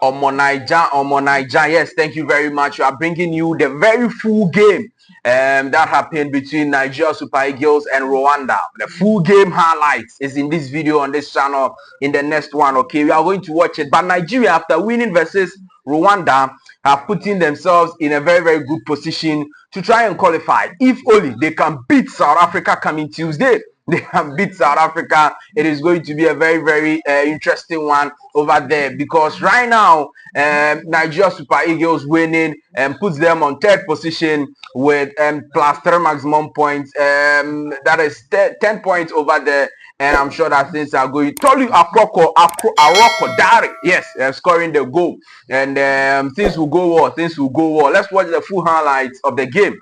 Omo Naija, yes, thank you very much. We are bringing you the very full game that happened between Nigeria Super Eagles and Rwanda. The full game highlights is in this video on this channel. In the next one, okay, we are going to watch it. But Nigeria, after winning versus Rwanda, are putting themselves in a very, very good position to try and qualify. If only they can beat South Africa coming Tuesday. They have beat South Africa. It is going to be a very, very interesting one over there, because right now Nigeria Super Eagles winning puts them on third position with plus 3 maximum points. That is 10 points over there. And I'm sure that things are going. Tolu Aroko Dari, yes, scoring the goal. And things will go well. Things will go well. Let's watch the full highlights of the game.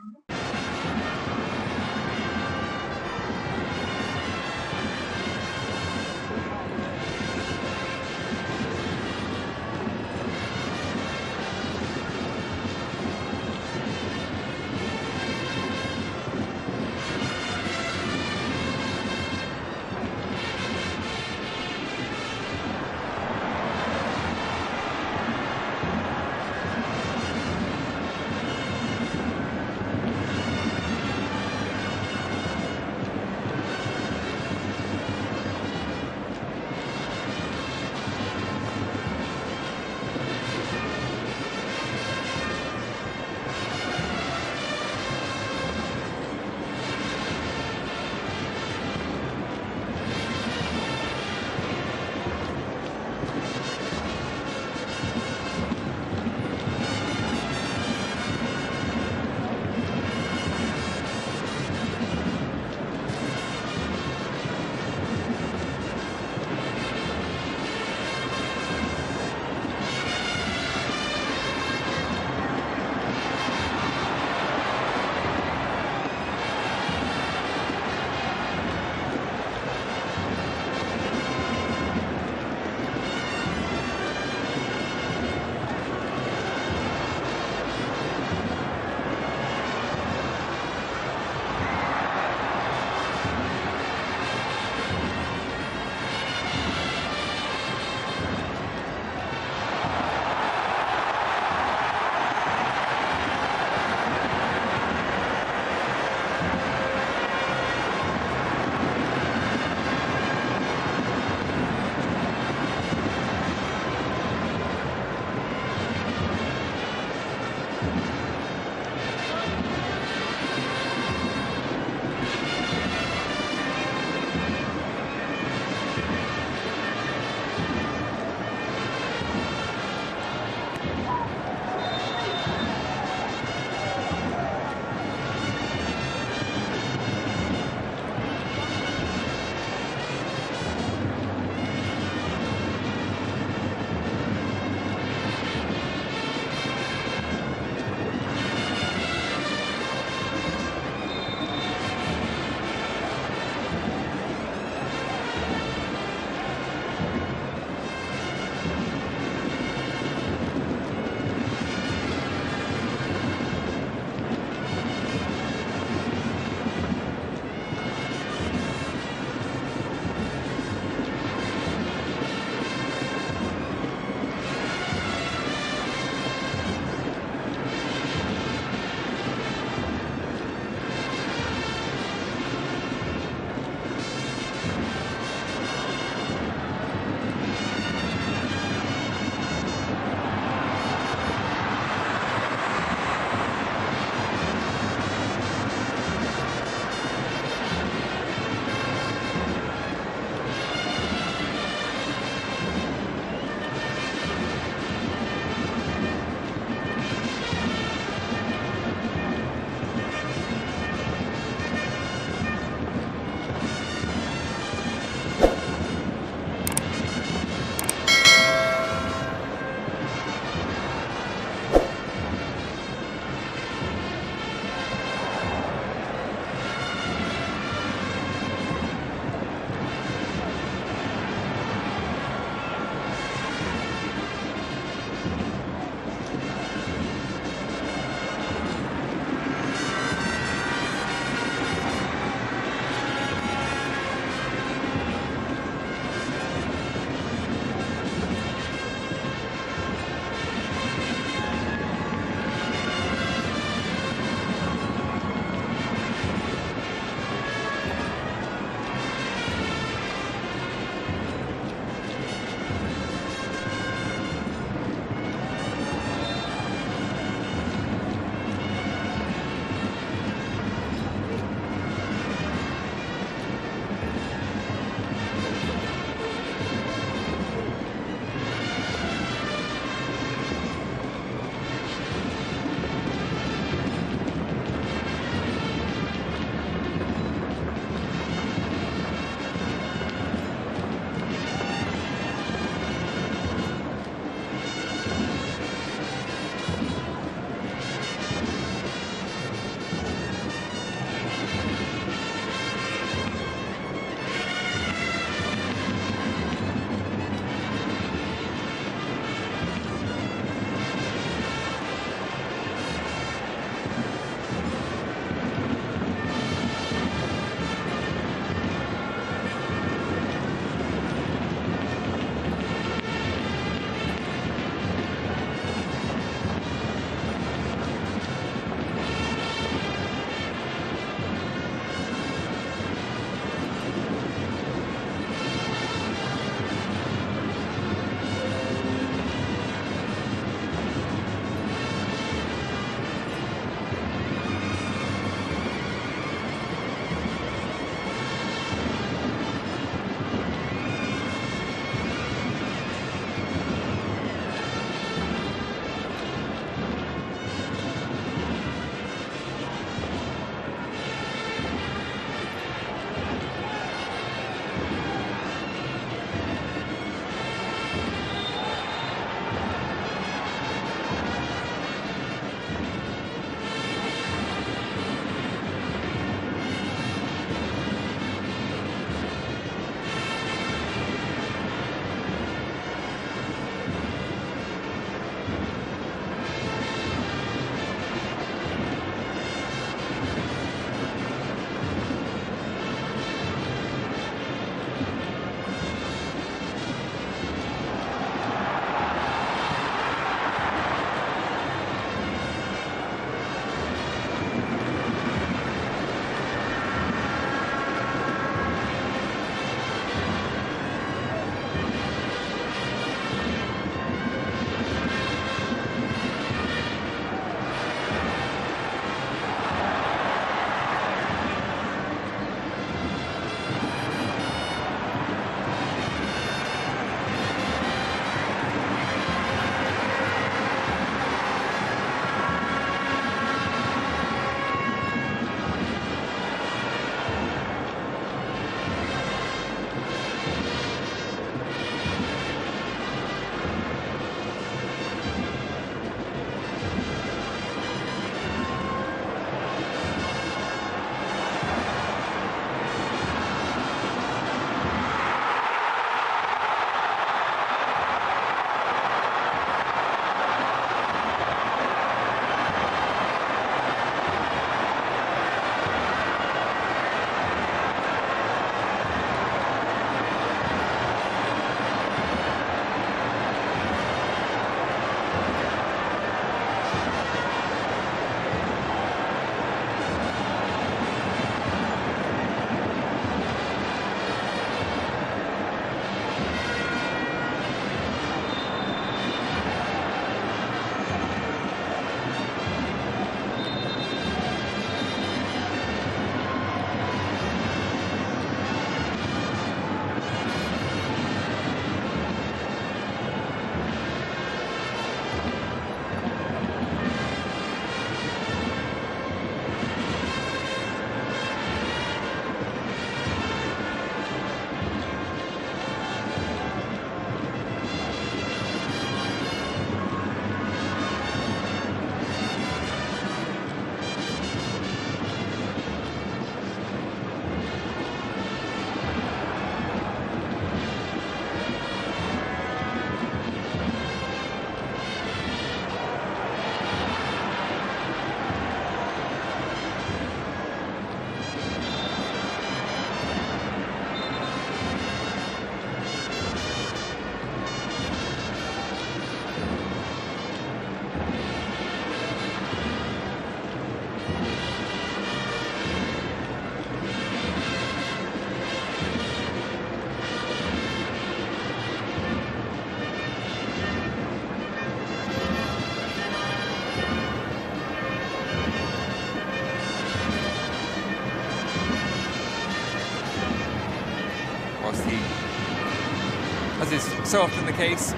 as is so often the case,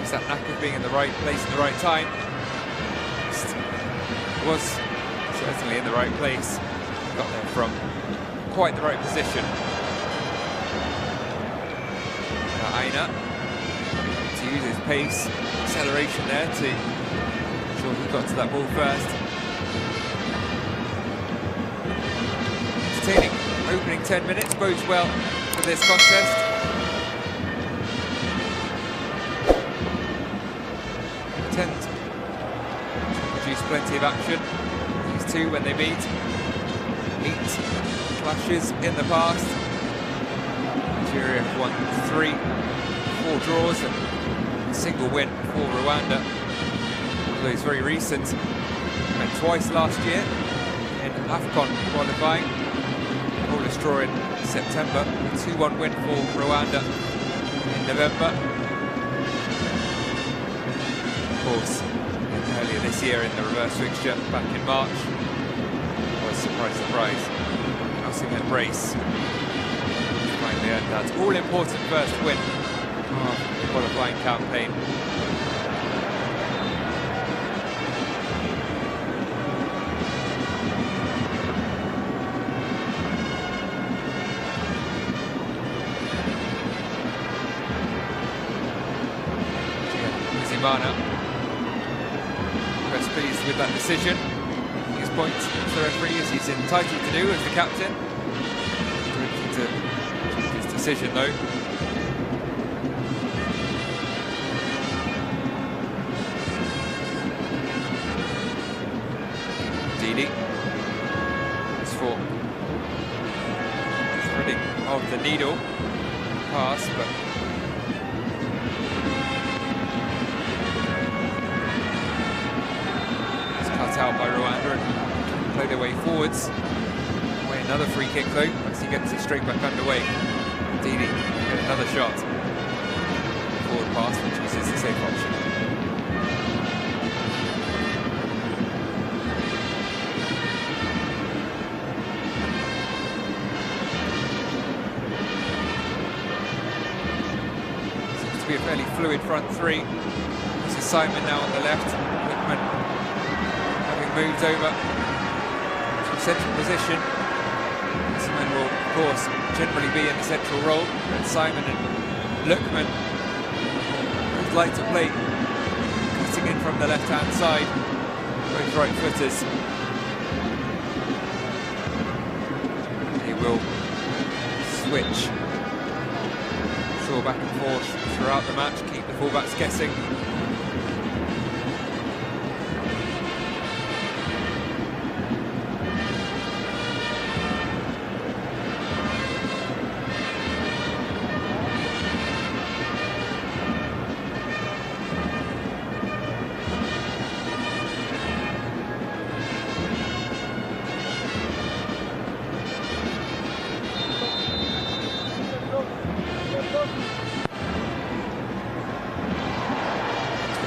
it's that knack of being in the right place at the right time. Was certainly in the right place, got there from quite the right position. Aina to use his pace, acceleration there to ensure he got to that ball first. Entertaining opening 10 minutes, bodes well for this contest. Tend to produce plenty of action, these two when they meet. 8 clashes in the past. Nigeria have won 3, 4 draws and a single win for Rwanda. Although it's very recent. Met twice last year in AFCON qualifying. Goalless draw in September, a 2-1 win for Rwanda in November. Of course, earlier this year in the reverse fixture back in March was surprise. Osimhen brace. Finally earned that all-important first win of the qualifying campaign. Zimana, best pleased with that decision. His points to the referee, as he's entitled to do as the captain. Looking to change his decision though. Didi. It's for threading of the needle. Pass, but out by Rwanda and play their way forwards. Away another free kick though, as he gets it straight back underway. Didi get another shot. Forward pass, which is the safe option. Seems to be a fairly fluid front three. This is Simon now on the left. Whitman moves over to central position. Simon will, of course, generally be in the central role, and Simon and Lookman would like to play cutting in from the left-hand side, both right-footers. They will switch. Shaw back and forth throughout the match, keep the fullbacks guessing.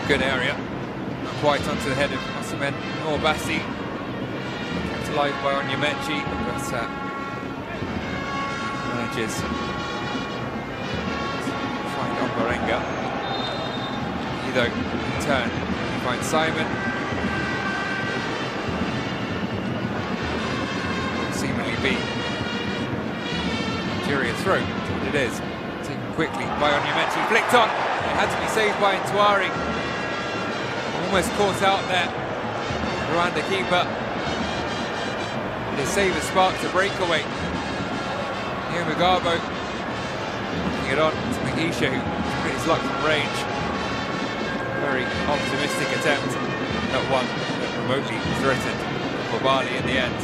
Good area, not quite onto the head of Osimhen nor Bassi. Kept alive by Onyemechi, but manages to find Omborenga. He though, in turn, finds Simon. Will seemingly be Nigeria throw, that's what it is. Taken quickly by Onyemechi, flicked on. It had to be saved by Ntwari. Almost caught out there, Rwanda keeper. The save has sparked a breakaway. Here Mugabe putting it on to Mahisha, who put his luck from range. Very optimistic attempt, not one that remotely threatened for Bali in the end.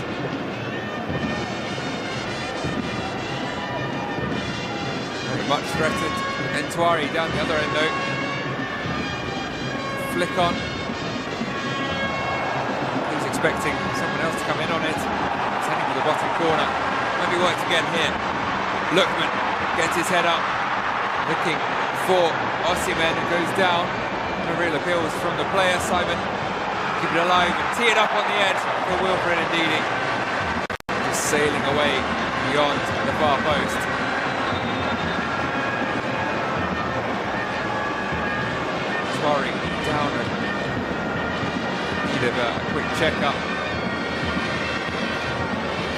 Very much threatened. Ntwari down the other end though. Flick on. He's expecting someone else to come in on it. He's heading to the bottom corner. Maybe worked again here. Lookman gets his head up, looking for Osimhen, who goes down. No real appeals from the player. Simon keep it alive and tee it up on the edge for Wilfred Ndidi. Just sailing away beyond the far post. Sorry, down and need of a quick check-up.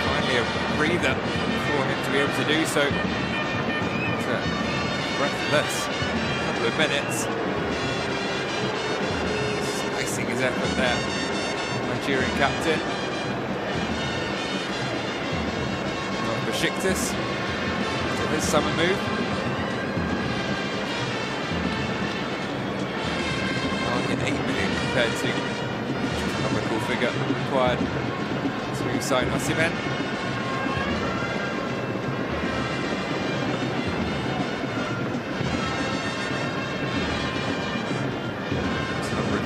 Finally a breather for him to be able to do so. Breathless, a couple of minutes. Slicing his effort there, Nigerian captain. Besiktas, to his summer move. Target 8 million compared to a comical figure required to sign Osimhen.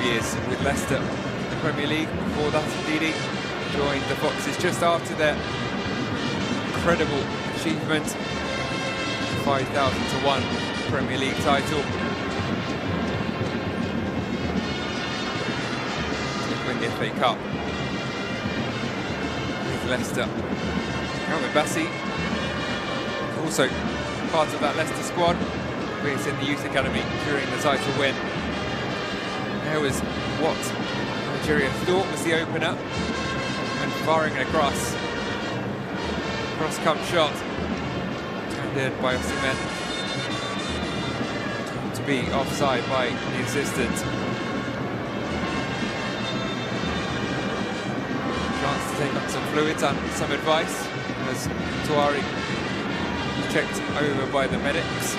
Years with Leicester in the Premier League. Before that, indeed, he joined the Foxes just after their incredible achievement, 5,000-1 Premier League title. To win the FA Cup with Leicester. Calvin Bassey, also part of that Leicester squad, based in the youth academy during the title win. There was what Nigeria thought was the opener, and firing across. Cross-come shot, turned in by Osimhen. To be offside by the assistant. Chance to take up some fluids and some advice as Tuari checked over by the medics.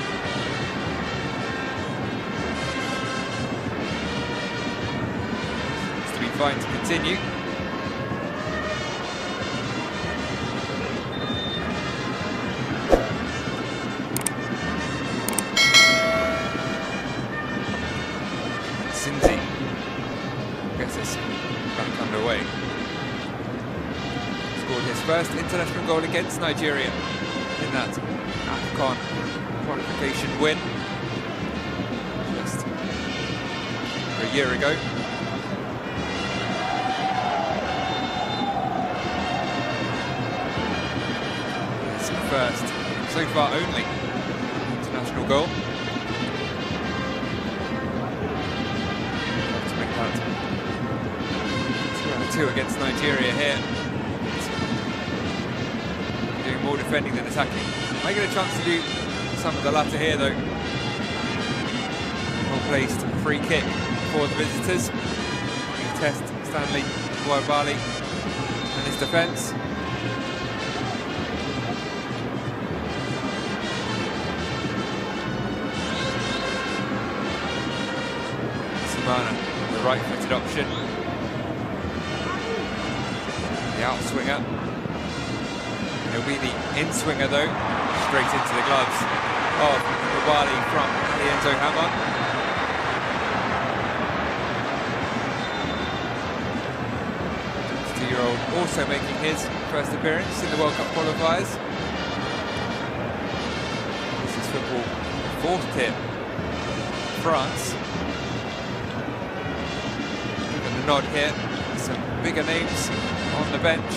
Fine to continue. Cindy gets us back underway. Scored his first international goal against Nigeria in that AFCON qualification win just a year ago. First, so far only, international goal. To make that 2-2 against Nigeria here. Doing more defending than attacking. Might get a chance to do some of the latter here though. Well placed free kick for the visitors. We test Stanley Nwabali and his defence. The right-footed option. The out-swinger. It'll be the in-swinger though, straight into the gloves of Nwabali from Enzo Hammer. The 22-year-old also making his first appearance in the World Cup qualifiers. This is football fourth tier. France. Nod here, some bigger names on the bench.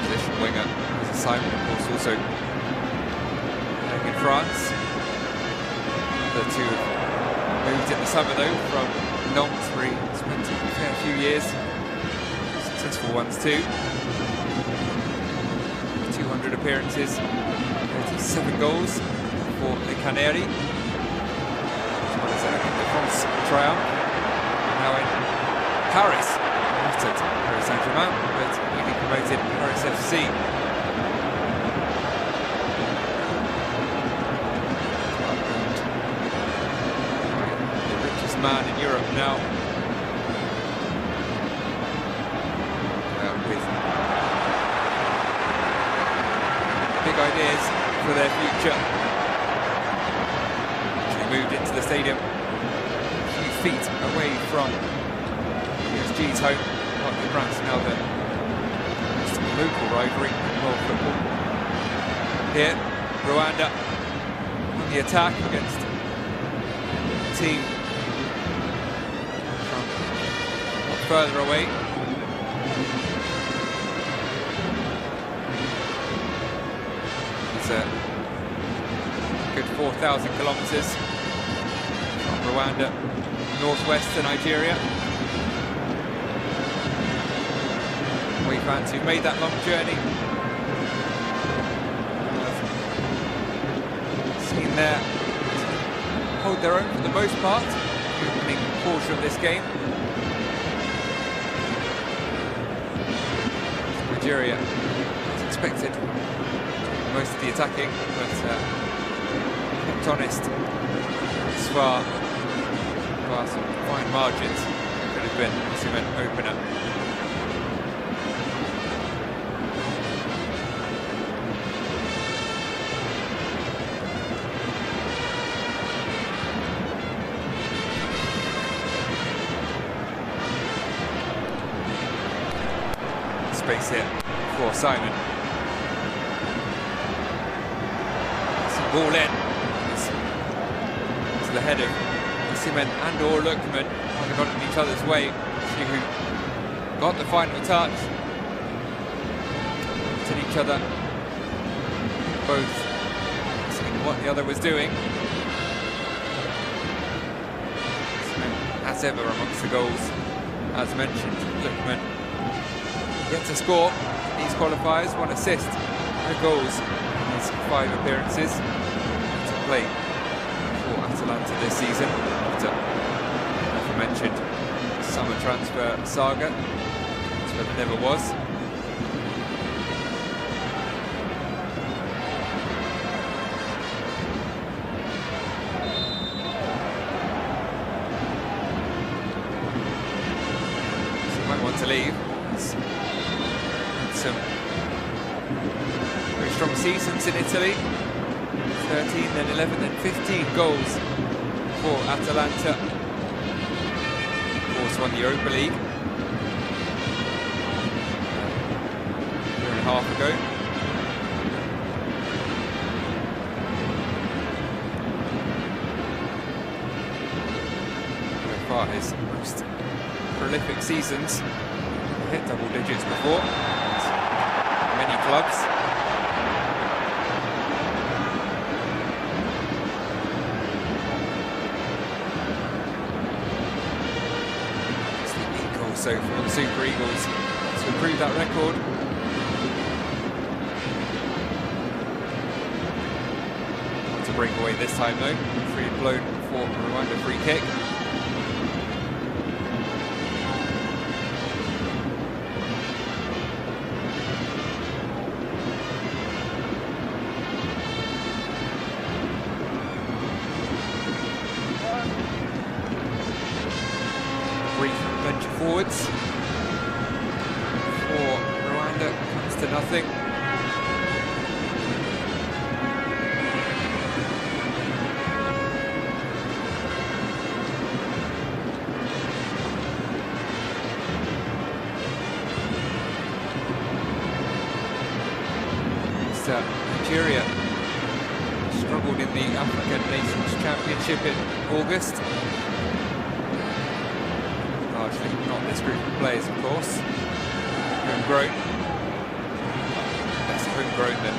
Position winger as Simon, of course, also playing in France. The two moved in the summer though from Nantes, where he spent a fair few years. Successful ones too. 200 appearances, 37 goals for the Canary. As well as the France triumph. Now in Paris, after Paris Saint-Germain, but newly promoted Paris FC. The richest man in Europe now. With big ideas for their future. They moved into the stadium a few feet away from USG's home, Parc des Princes, now the local rivalry in world football. Here, Rwanda the attack against a team from not further away. It's a good 4,000 kilometers from Rwanda, northwest to Nigeria. We fans who've made that long journey have seen their hold their own for the most part, the opening portion of this game. Nigeria, as expected, most of the attacking, but kept honest as far some fine margins. Could have been a cement opener. Space here for Simon. Some ball in. It's to the head of Cement and or Lookman. They've got in each other's way. See who got the final touch. Looked at each other. Both seeing what the other was doing. Cement, as ever, amongst the goals. As mentioned, Lookman yet to score these qualifiers, 1 assist, no goals in his 5 appearances to play for Atalanta this season after, as I mentioned, summer transfer saga. Transfer that never was. So he might want to leave. Some very strong seasons in Italy, 13, then 11, then 15 goals for Atalanta. Of course, won the Europa League a year and a half ago. So far, his most prolific seasons, hit double digits before. Many clubs. It's the Eagles so far, the Super Eagles, to improve that record. Not to break away this time though. Free blown for Rwanda free kick. Forwards for Rwanda, comes to nothing. Nigeria struggled in the African Nations Championship in August. Largely not this group of players, of course. Homegrown. Less homegrown than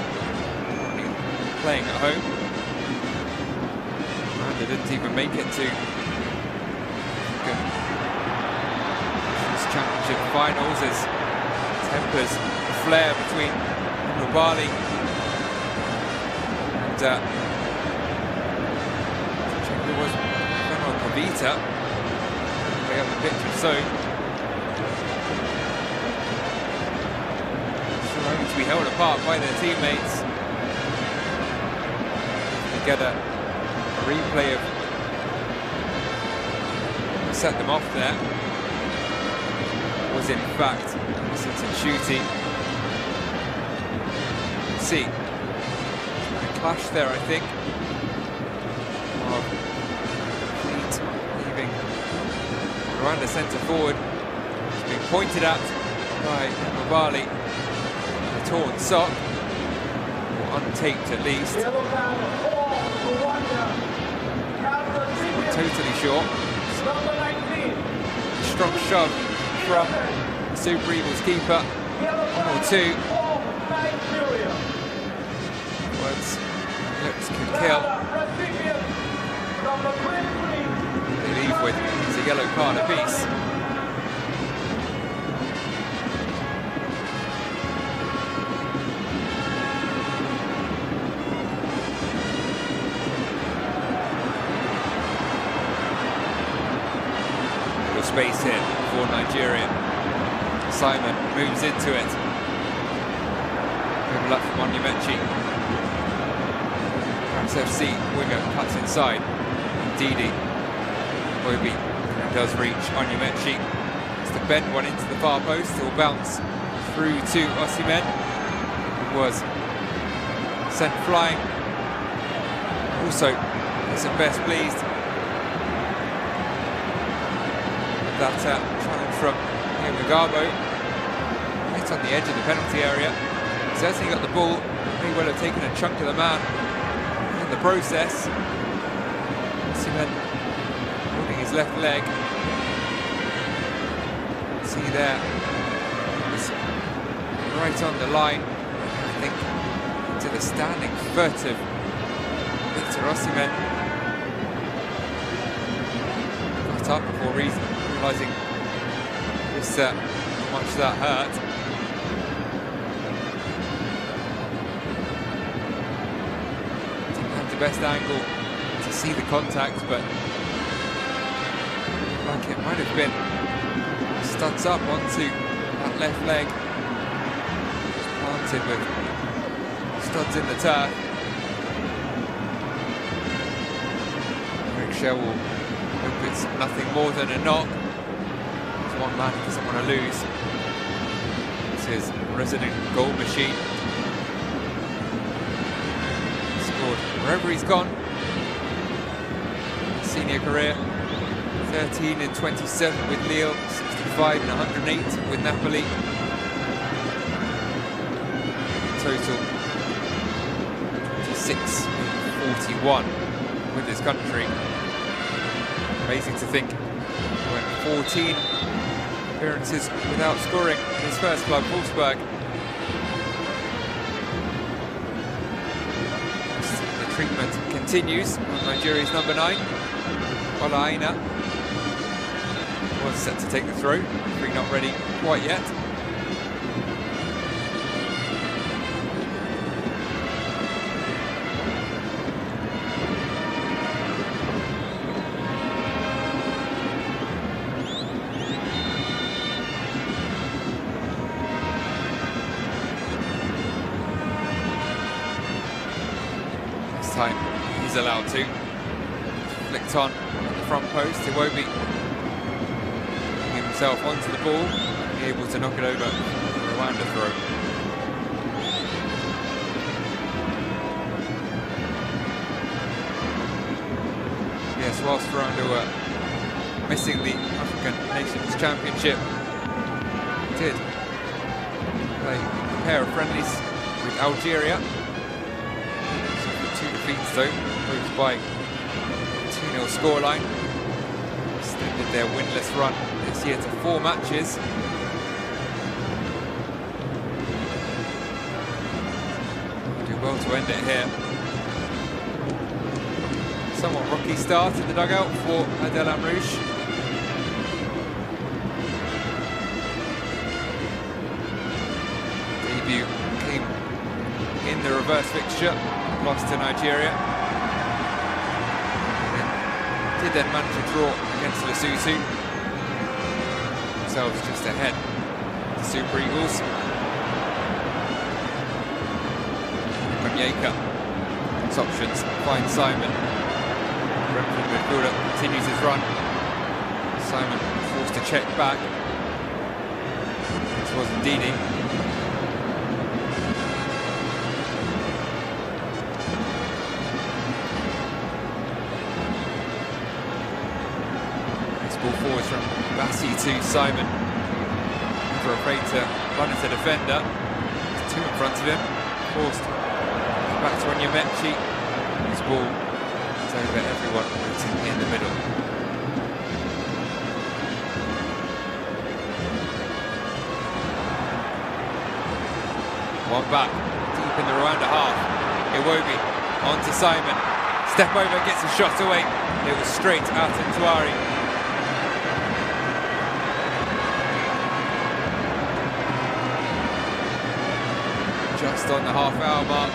playing at home. And they didn't even make it to Nations Championship finals as tempers flare between Nobali and who was Fenway Kavita. Up the picture, so having to be held apart by their teammates. They get a replay of what set them off there. Was in fact Since shooting. Let's see. A clash there, I think. Fleet leaving Rwanda centre forward. It's being pointed at by Mobali. A torn sock, or untaped at least. Not totally sure. Strong shove from the Super Eagles keeper. 1 or 2. Words looks could kill. They leave with a yellow card apiece. Space here for Nigeria. Simon moves into it. Good luck from Onyemaechi. Perhaps FC winger cuts inside. Didi. Obi does reach Onyemaechi. It's to bend one into the far post. It will bounce through to Osimhen. Was sent flying. Also, isn't best pleased. That challenge from Mugabo. It's on the edge of the penalty area. He's actually got the ball. May well have taken a chunk of the man in the process. Osimhen holding his left leg. See there. It's right on the line. I think into the standing foot of Victor Osimhen. Got up before realising just how much that hurt. Didn't have the best angle to see the contact, but like it might have been studs up onto that left leg. Just planted with studs in the turf. Eric Shell will hope it's nothing more than a knock. One man he doesn't want to lose. It's his resident goal machine. Scored wherever he's gone. Senior career, 13 and 27 with Lille, 65 and 108 with Napoli. Total 26 and 41 with his country. Amazing to think he went 14 appearances without scoring in his first club, Wolfsburg. The treatment continues on Nigeria's number 9. Ola Aina was set to take the throw. Referee not ready quite yet. Time he's allowed to. Flicked on at the front post. Iwobi himself onto the ball, be able to knock it over the Rwanda throw. Yes, whilst Rwanda were missing the African Nations Championship, did play a pair of friendlies with Algeria. Defeats though, moved by 2-0 scoreline. Extended their winless run this year to 4 matches. Do well to end it here. Somewhat rocky start in the dugout for Adel Amrouche. Debut came in the reverse fixture. Lost to Nigeria. Did then manage a draw against Lesotho. Themselves just ahead. The Super Eagles. Onyeka. Its options. Finds Simon. Brentford midfielder continues his run. Simon forced to check back. This was Ndidi. Ball forwards from Bassi to Simon. Never afraid to run into the defender. There's 2 in front of him. Forced back to Onyemaechi. His ball It's over everyone waiting in the middle. One back, deep in the Rwanda half. Iwobi on to Simon. Step over, gets a shot away. It was straight out to Ntwari. Just on the half-hour mark.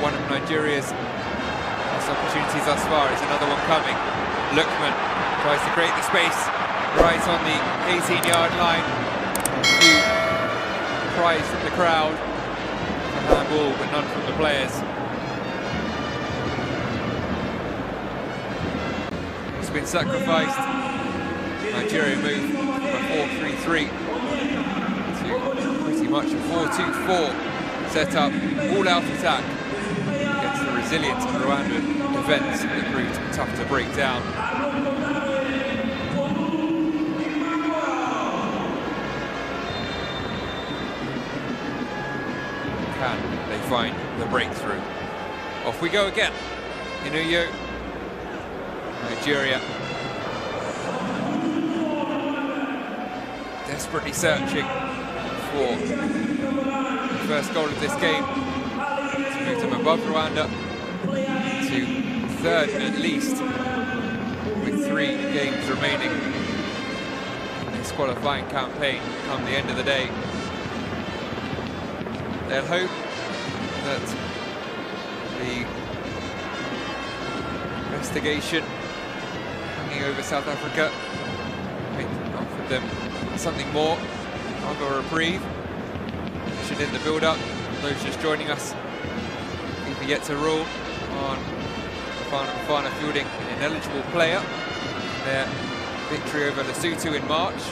One of Nigeria's best opportunities thus far is another one coming. Lookman tries to create the space right on the 18-yard line. A few cries from the crowd. A handball, but none from the players. It's been sacrificed. Nigeria moved from a 4-3-3 to pretty much a 4-2-4 set up, all-out attack against the resilient Rwandan defence that proved tough to break down. Can they find the breakthrough? Off we go again. Inuyo, Nigeria, desperately searching for the first goal of this game to move them above Rwanda to third at least, with 3 games remaining in this qualifying campaign come the end of the day. They'll hope that the investigation hanging over South Africa offered them something more of a reprieve. Should in the build-up, those just joining us, Fifa yet to rule on Bafana fielding an ineligible player. Their victory over Lesotho in March,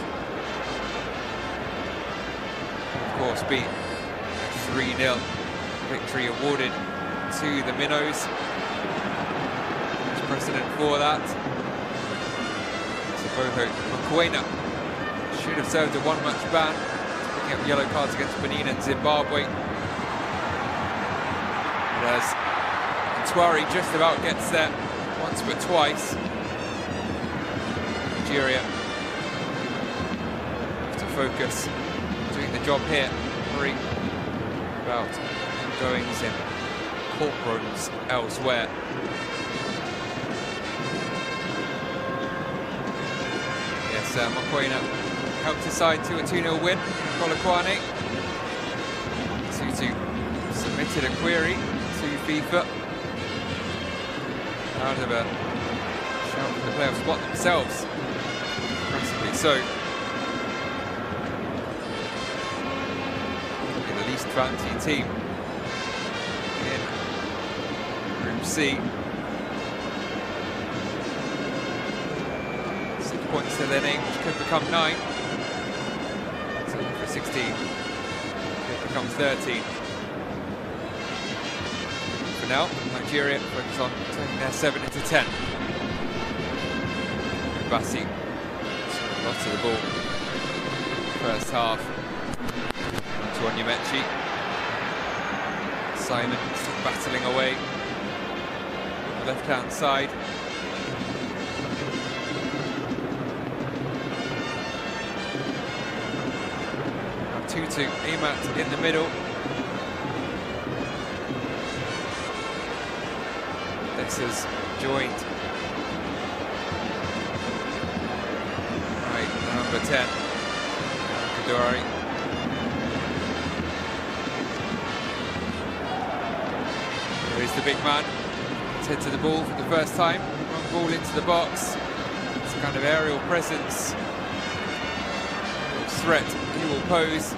of course, beat 3-0 victory awarded to the Minnows. There's precedent for that. Saboho Mokoena should have served a 1-match ban, picking up yellow cards against Benin and Zimbabwe. But as Ntwari just about gets there once but twice, Nigeria have to focus doing the job here. Worry about goings in courtrooms elsewhere. Yes, Mokoena helped his side to a 2-0 win. Polokwane. Tutu submitted a query to FIFA out of a shout for the playoff spot themselves. Impressively so. The least fancy team in Group C. 6 points to their name, which could become 9. So for 16, it becomes 13. For now, Nigeria focus on turning their 7 into 10. Bassi lost to the ball first half. To Onyemaechi. Simon still battling away on the left-hand side. Now Tutu, Amat in the middle. This is joined by number 10, Kadori. Here's the big man. He's head to the ball for the first time. Wrong ball into the box. It's a kind of aerial presence. Threat he will pose.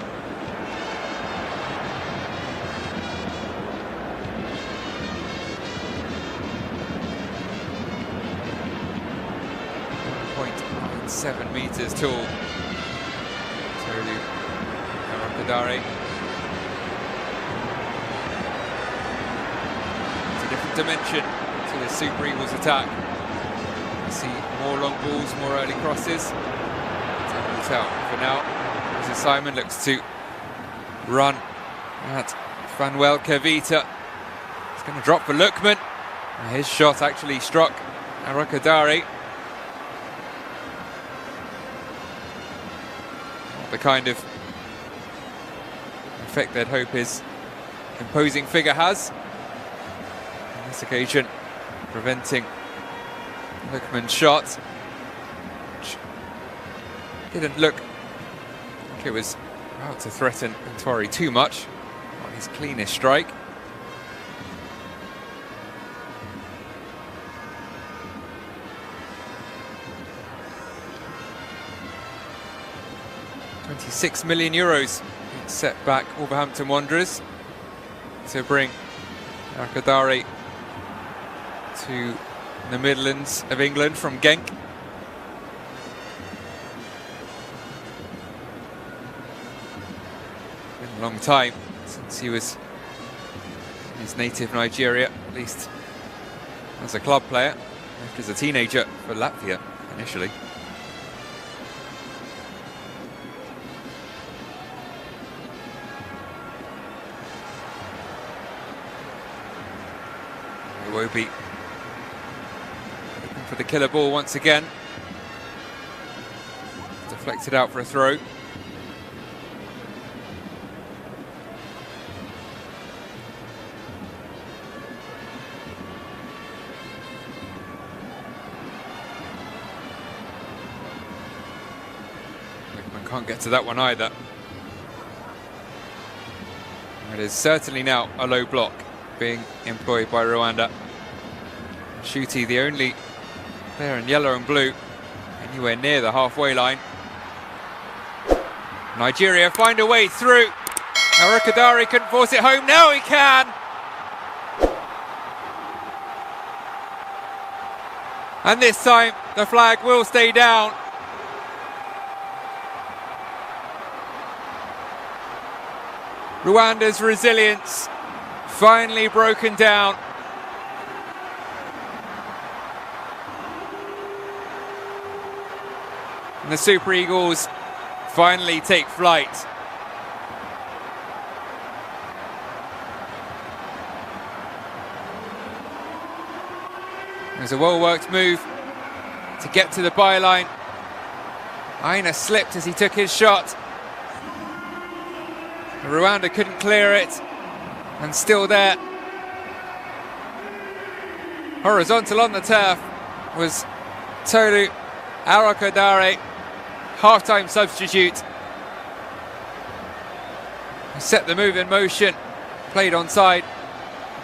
.97 meters tall. Tolu Karakadare. Dimension to the Super Eagles attack. You see more long balls, more early crosses. Time will tell. For now, Simon looks to run at Fanuel Kavita. It's going to drop for Lookman. His shot actually struck Arakadari. Not the kind of effect they'd hope his imposing figure has. On this occasion, preventing Lookman's shot, which didn't look like it was about to threaten Ntwari too much on his cleanest strike. €26 million set back Wolverhampton Wanderers to bring Arkadari to the Midlands of England from Genk. Been a long time since he was in his native Nigeria, at least as a club player, left as a teenager for Latvia initially. Iwobi looking for the killer ball once again. Deflected out for a throw. Lookman can't get to that one either. It is certainly now a low block being employed by Rwanda. Shuti, the only player in yellow and blue anywhere near the halfway line. Nigeria find a way through. Arakadari couldn't force it home. Now he can. And this time the flag will stay down. Rwanda's resilience finally broken down. And the Super Eagles finally take flight. There's a well-worked move to get to the byline. Aina slipped as he took his shot. Rwanda couldn't clear it. And still there, horizontal on the turf, was Tolu Arakadare, half-time substitute. He set the move in motion, played onside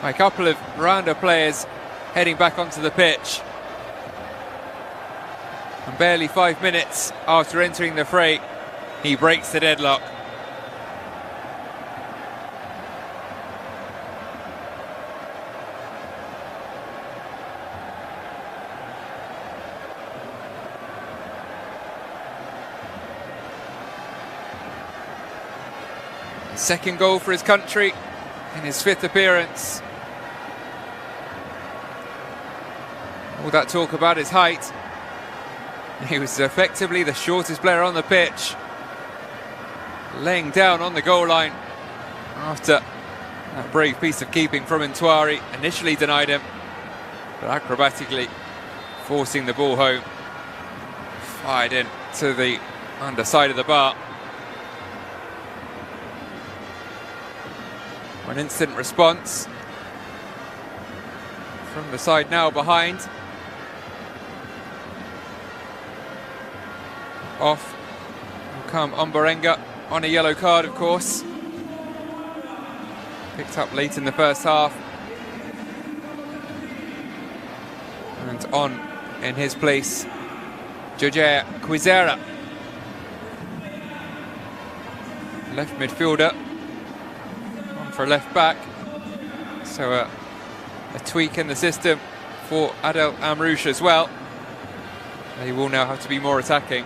by a couple of Rwanda players heading back onto the pitch. And barely 5 minutes after entering the fray, he breaks the deadlock. Second goal for his country in his 5th appearance. All that talk about his height. He was effectively the shortest player on the pitch, laying down on the goal line after that brave piece of keeping from Ntwari. Initially denied him, but acrobatically forcing the ball home. Fired in to the underside of the bar. An instant response from the side now behind. Off will come Omborenga on a yellow card, of course. Picked up late in the first half. And on in his place, Joje Kwizera, left midfielder. For left back, so a tweak in the system for Adel Amrouche as well. They will now have to be more attacking.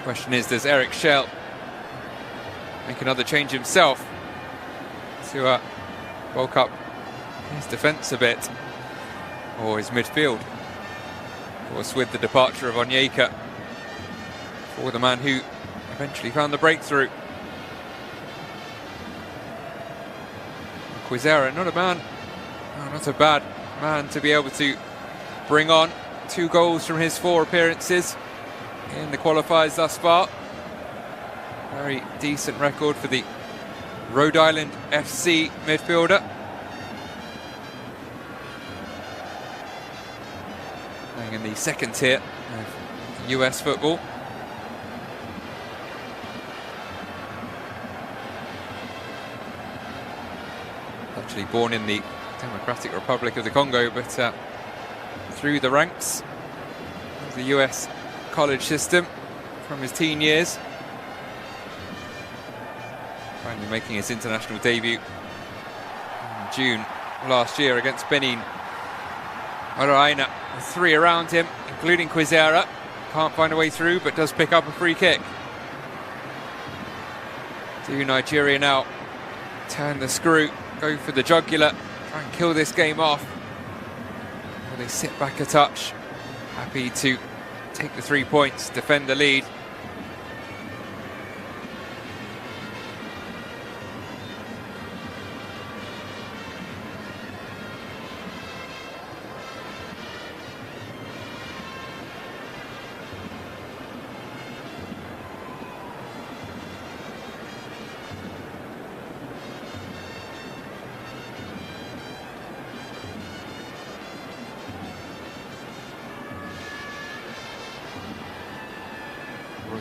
Question is, does Eric Schell make another change himself to bulk up his defence a bit, or his midfield? Of course, with the departure of Onyeka, for the man who eventually found the breakthrough. Kwizera, not a bad man to be able to bring on. 2 goals from his 4 appearances in the qualifiers thus far. Very decent record for the Rhode Island FC midfielder. Playing in the 2nd tier of US football. Actually born in the Democratic Republic of the Congo, but through the ranks of the US college system from his teen years. Finally making his international debut in June last year against Benin. Araina with 3 around him, including Kwizera. Can't find a way through, but does pick up a free kick. Do Nigeria now turn the screw, go for the jugular, try and kill this game off? Or they sit back a touch, happy to take the 3 points, defend the lead.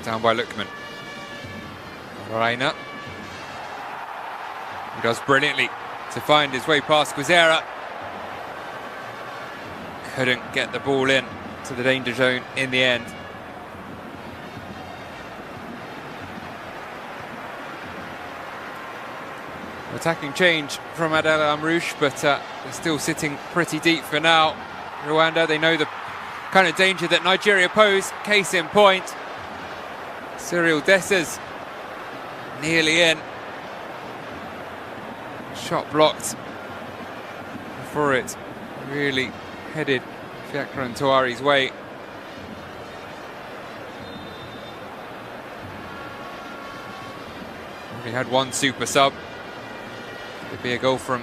Down by Lookman. Rainer, he does brilliantly to find his way past Kwizera. Couldn't get the ball in to the danger zone in the end. Attacking change from Adel Amrouche, but they're still sitting pretty deep for now. Rwanda, they know the kind of danger that Nigeria pose. Case in point, Cyril Dessers nearly in. Shot blocked before it really headed Fiacre and Touari's way. Already had 1 super sub. There'll be a goal from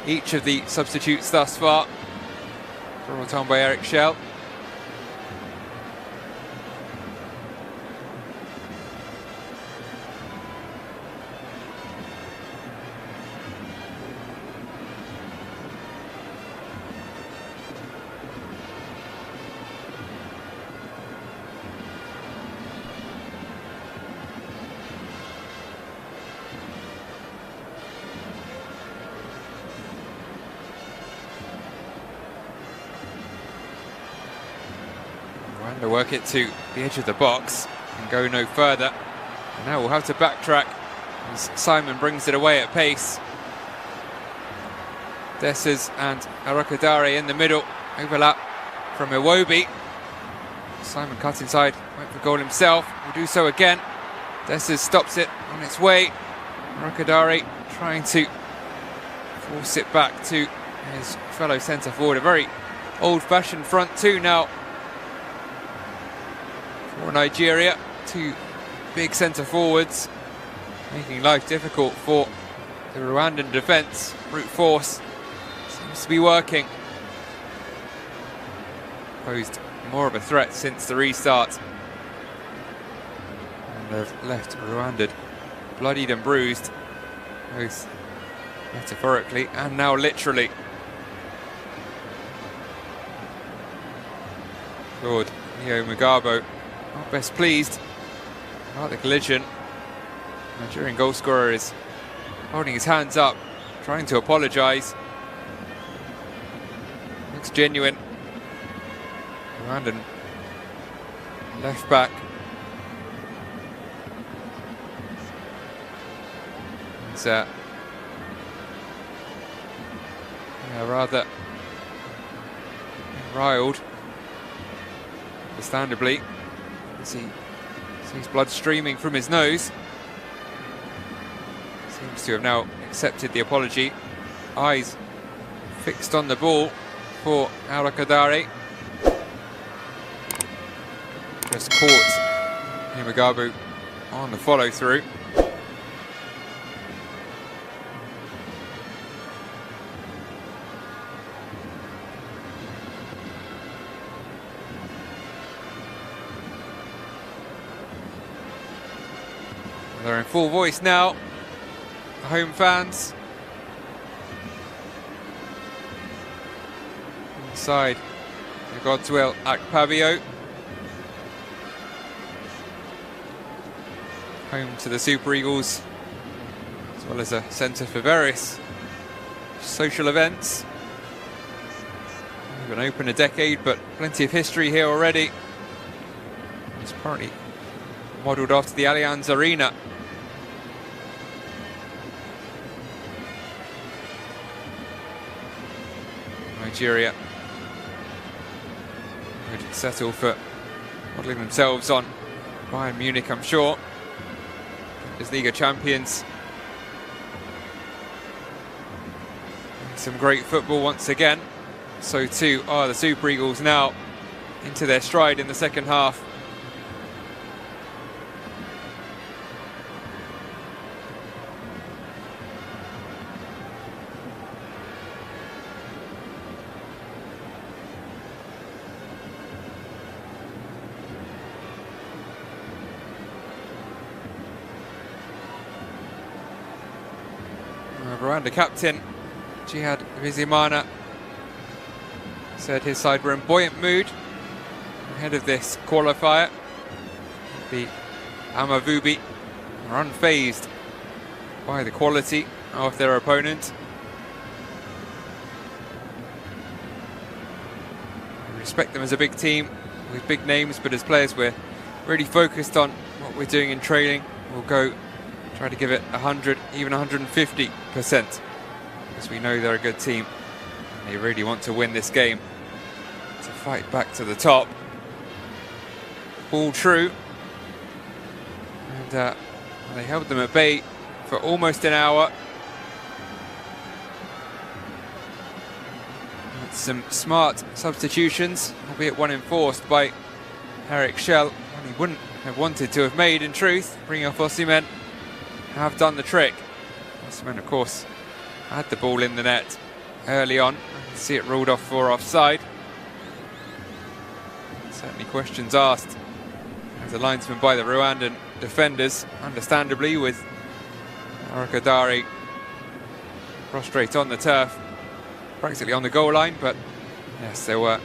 each of the substitutes thus far. Brought on by Eric Schell. To work it to the edge of the box and go no further. And now we'll have to backtrack as Simon brings it away at pace. Dessers and Arakadare in the middle. Overlap from Iwobi. Simon cut inside, went for goal himself. Will do so again. Dessers stops it on its way. Arakadare trying to force it back to his fellow centre forward. A very old-fashioned front 2 now for Nigeria. 2 big centre forwards, making life difficult for the Rwandan defence. Brute force seems to be working. Posed more of a threat since the restart, and they've left Rwanda bloodied and bruised, both metaphorically and now literally. Lord Neo Mugabo not best pleased about the collision. Nigerian goalscorer is holding his hands up, trying to apologise. Looks genuine. Rwandan left back. He's rather riled, understandably, as he sees blood streaming from his nose. Seems to have now accepted the apology. Eyes fixed on the ball for Arakadare. Just caught Nimagabu on the follow through. They're in full voice now, the home fans. Inside the God's will, Akpabio. Home to the Super Eagles, as well as a centre for various social events. Been open a decade, but plenty of history here already. It's apparently modelled after the Allianz Arena. Nigeria would settle for modelling themselves on Bayern Munich, I'm sure. As Liga champions. Some great football once again. So too are the Super Eagles now into their stride in the second half. Rwanda captain Jihad Bizimana said his side were in buoyant mood ahead of this qualifier. The Amavubi are unfazed by the quality of their opponent. We respect them as a big team with big names, but as players we're really focused on what we're doing in training. We'll go try to give it 100, even 150%, because we know they're a good team. They really want to win this game, to fight back to the top. All true. And they held them at bay for almost an hour. With some smart substitutions, albeit one enforced by Eric Schell, and he wouldn't have wanted to have made, in truth. Bringing off Osimhen have done the trick. Osimhen, of course, had the ball in the net early on. See it ruled off for offside. Certainly questions asked as a linesman by the Rwandan defenders, understandably, with Arakadari prostrate on the turf, practically on the goal line. But yes, there were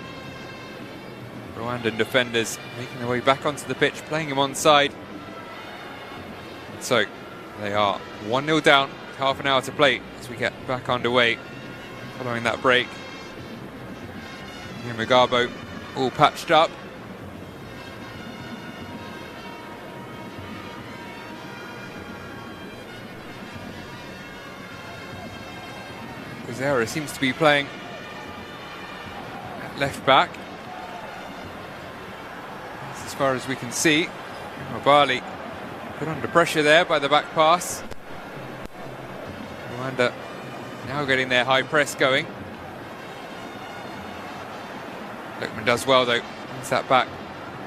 Rwandan defenders making their way back onto the pitch, playing him onside. So they are 1-0 down, half an hour to play as we get back underway following that break. Mugabo all patched up. Gazera seems to be playing at left back, as far as we can see. Mobali put under pressure there by the back pass. Rwanda now getting their high press going. Lookman does well though, puts that back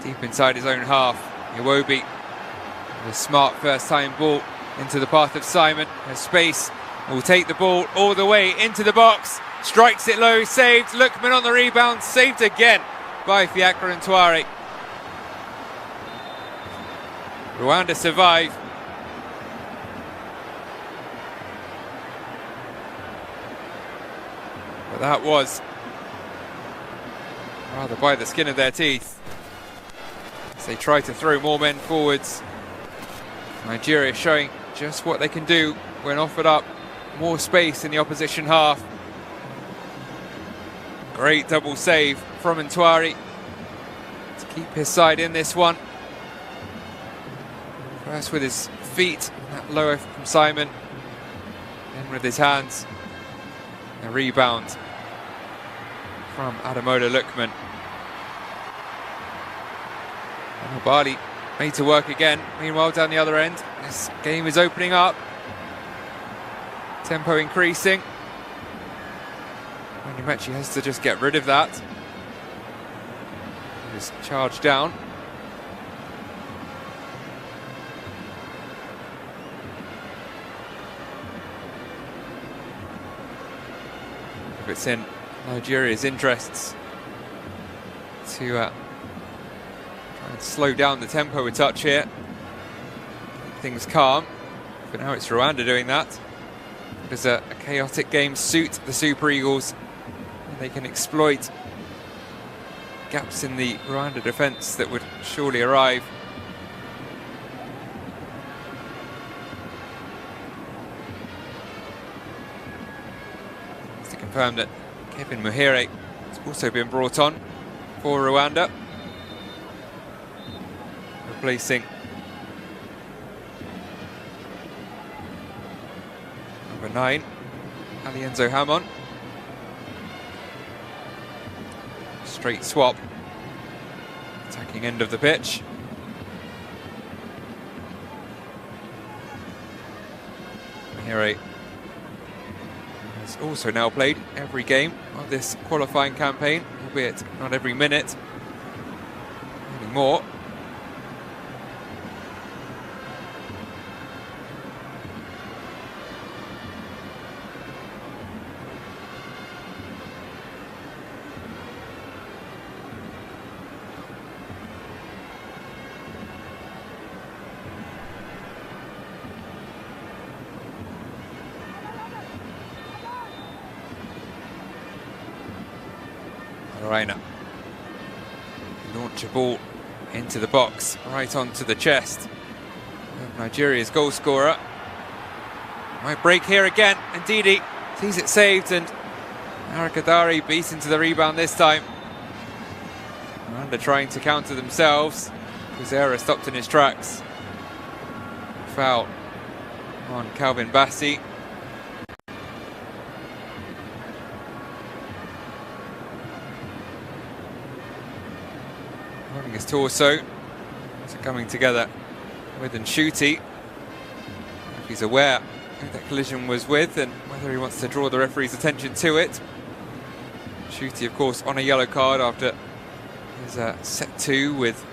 deep inside his own half. Iwobi with a smart first time ball into the path of Simon. Has space, will take the ball all the way into the box, strikes it low, saved. Lookman on the rebound, saved again by Fiacre Ntwari. Rwanda survive. But that was rather by the skin of their teeth as they try to throw more men forwards. Nigeria showing just what they can do when offered up more space in the opposition half. Great double save from Ntwari to keep his side in this one. First with his feet, that lower from Simon, then with his hands. A rebound from Ademola Lookman. And Mobali made to work again. Meanwhile, down the other end, this game is opening up. Tempo increasing. Onyemaechi has to just get rid of that. Just charge down. If it's in Nigeria's interests to try and slow down the tempo a touch here. things calm. But now it's Rwanda doing that. Does a chaotic game suit the Super Eagles? And they can exploit gaps in the Rwanda defence that would surely arrive. Just to confirm that Kevin Muhere has also been brought on for Rwanda, replacing number 9, Alienzo Hamon. Straight swap, attacking end of the pitch. Muhere has also now played every game of this qualifying campaign, albeit not every minute anymore. Reina. Launch a ball into the box, right onto the chest of Nigeria's goal scorer. Might break here again, and Didi sees it saved, and Arakadari beats into the rebound this time. Rwanda trying to counter themselves. Kuzera stopped in his tracks. Foul on Calvin Bassi. Holding his torso, so coming together with Nshuti. If he's aware who that collision was with and whether he wants to draw the referee's attention to it. Nshuti, of course, on a yellow card after his set 2 with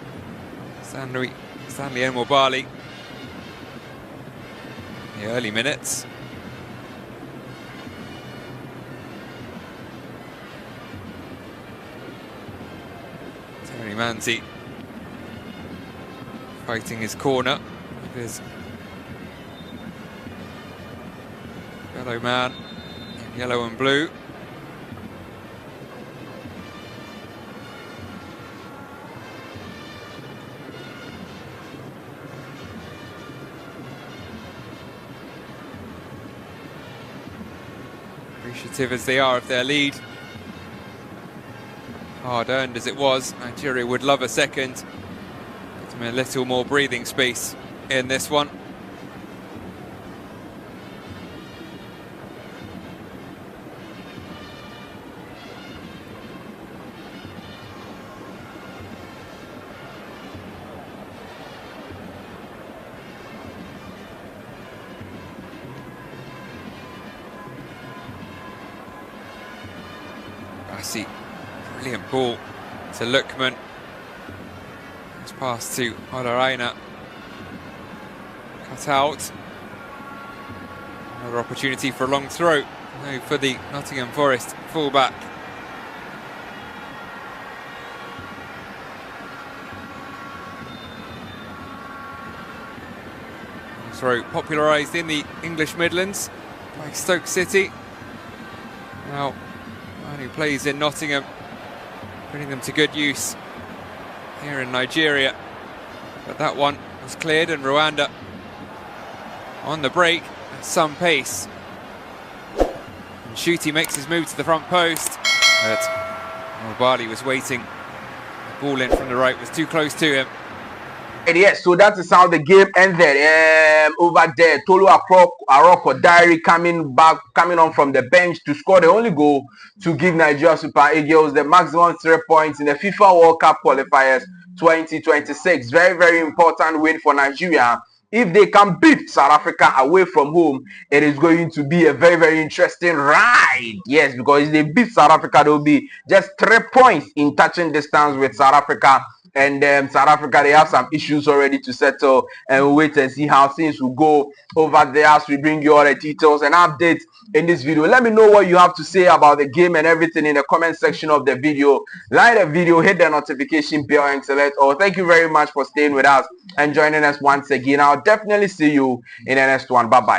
Stanley Enwabali in the early minutes. Manzi fighting his corner with his fellow man in yellow and blue. Appreciative as they are of their lead. Hard earned as it was, Nigeria would love a second. Give them a little more breathing space in this one. Bassi. Brilliant ball to Lookman. It's passed to Olaraina. Cut out. Another opportunity for a long throw. No, for the Nottingham Forest fullback. Throw popularised in the English Midlands by Stoke City. Now, man who plays in Nottingham, putting them to good use here in Nigeria. But that one was cleared, and Rwanda on the break at some pace. And Nshuti makes his move to the front post, but Mobali was waiting. The ball in from the right was too close to him. And yes, so that is how the game ended. Over there, Tolu Aroko Diary coming on from the bench to score the only goal to give Nigeria Super Eagles the maximum 3 points in the FIFA World Cup qualifiers 2026. Very, very important win for Nigeria. If they can beat South Africa away from home, it is going to be a very, very interesting ride. Yes, because if they beat South Africa, there will be just 3 points in touching distance with South Africa and South Africa, they have some issues already to settle, and we'll wait and see how things will go over there as we bring you all the details and updates in this video. Let me know what you have to say about the game and everything in the comment section of the video. Like the video, hit the notification bell and select all. Thank you very much for staying with us and joining us once again. I'll definitely see you in the next one. Bye bye.